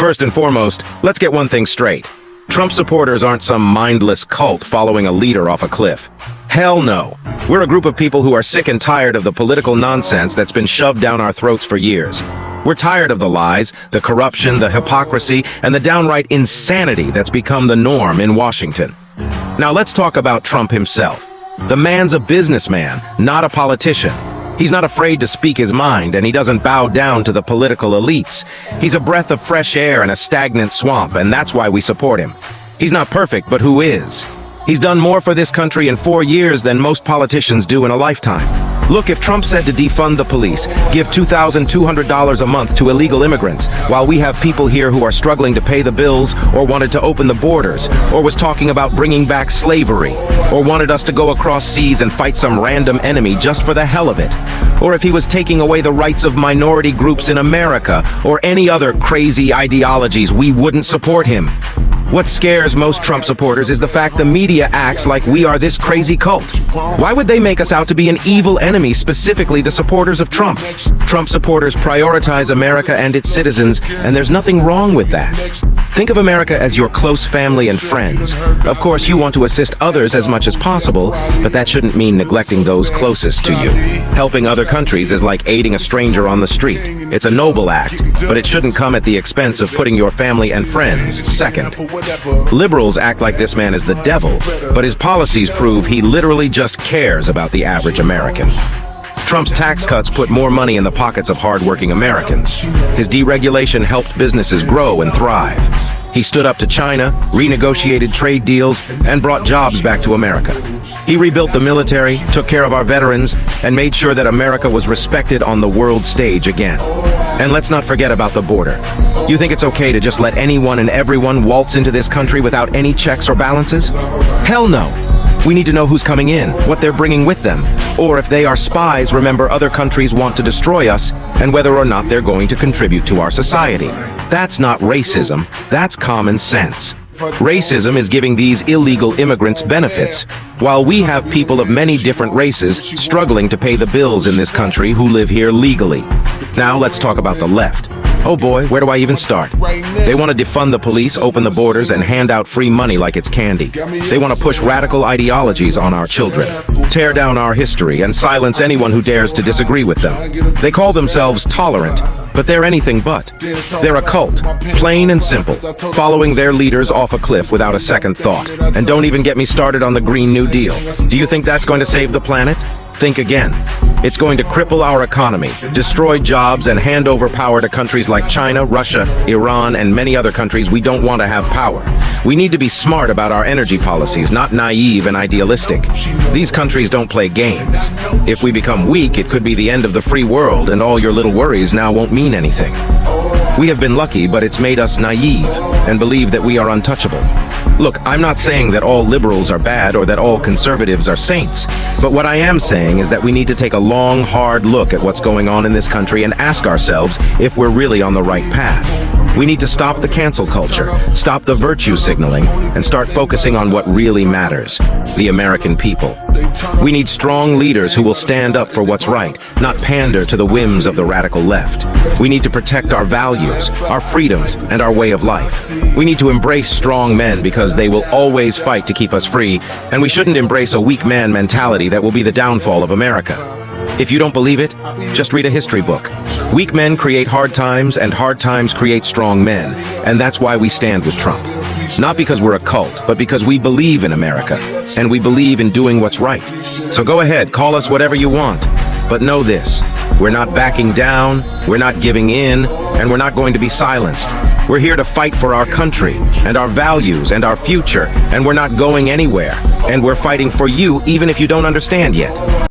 First and foremost, let's get one thing straight. Trump supporters aren't some mindless cult following a leader off a cliff. Hell no. We're a group of people who are sick and tired of the political nonsense that's been shoved down our throats for years. We're tired of the lies, the corruption, the hypocrisy, and the downright insanity that's become the norm in Washington. Now let's talk about Trump himself. The man's a businessman, not a politician. He's not afraid to speak his mind, and he doesn't bow down to the political elites. He's a breath of fresh air in a stagnant swamp, and that's why we support him. He's not perfect, but who is? He's done more for this country in 4 years than most politicians do in a lifetime. Look, if Trump said to defund the police, give $2,200 a month to illegal immigrants, while we have people here who are struggling to pay the bills, or wanted to open the borders, or was talking about bringing back slavery, or wanted us to go across seas and fight some random enemy just for the hell of it, or if he was taking away the rights of minority groups in America, or any other crazy ideologies, we wouldn't support him. What scares most Trump supporters is the fact the media acts like we are this crazy cult. Why would they make us out to be an evil enemy, specifically the supporters of Trump? Trump supporters prioritize America and its citizens, and there's nothing wrong with that. Think of America as your close family and friends. Of course, you want to assist others as much as possible, but that shouldn't mean neglecting those closest to you. Helping other countries is like aiding a stranger on the street. It's a noble act, but it shouldn't come at the expense of putting your family and friends second. Liberals act like this man is the devil, but his policies prove he literally just cares about the average American. Trump's tax cuts put more money in the pockets of hardworking Americans. His deregulation helped businesses grow and thrive. He stood up to China, renegotiated trade deals, and brought jobs back to America. He rebuilt the military, took care of our veterans, and made sure that America was respected on the world stage again. And let's not forget about the border. You think it's okay to just let anyone and everyone waltz into this country without any checks or balances? Hell no. We need to know who's coming in, what they're bringing with them, or if they are spies, remember other countries want to destroy us, and whether or not they're going to contribute to our society. That's not racism, that's common sense. Racism is giving these illegal immigrants benefits, while we have people of many different races struggling to pay the bills in this country who live here legally. Now let's talk about the left. Oh boy, where do I even start? They want to defund the police, open the borders, and hand out free money like it's candy. They want to push radical ideologies on our children, tear down our history, and silence anyone who dares to disagree with them. They call themselves tolerant, but they're anything but. They're a cult, plain and simple, following their leaders off a cliff without a second thought. And don't even get me started on the Green New Deal. Do you think that's going to save the planet? Think again. It's going to cripple our economy, destroy jobs, and hand over power to countries like China, Russia, Iran, and many other countries we don't want to have power. We need to be smart about our energy policies, not naive and idealistic. These countries don't play games. If we become weak, it could be the end of the free world, and all your little worries now won't mean anything. We have been lucky, but it's made us naive and believe that we are untouchable. Look, I'm not saying that all liberals are bad or that all conservatives are saints, but what I am saying is that we need to take a long, hard look at what's going on in this country and ask ourselves if we're really on the right path. We need to stop the cancel culture, stop the virtue signaling, and start focusing on what really matters, the American people. We need strong leaders who will stand up for what's right, not pander to the whims of the radical left. We need to protect our values, our freedoms, and our way of life. We need to embrace strong men because they will always fight to keep us free, and we shouldn't embrace a weak man mentality that will be the downfall of America. If you don't believe it, just read a history book. Weak men create hard times, and hard times create strong men, and that's why we stand with Trump. Not because we're a cult, but because we believe in America, and we believe in doing what's right. So go ahead, call us whatever you want, but know this: we're not backing down, we're not giving in, and we're not going to be silenced. We're here to fight for our country, and our values, and our future, and we're not going anywhere. And we're fighting for you even if you don't understand yet.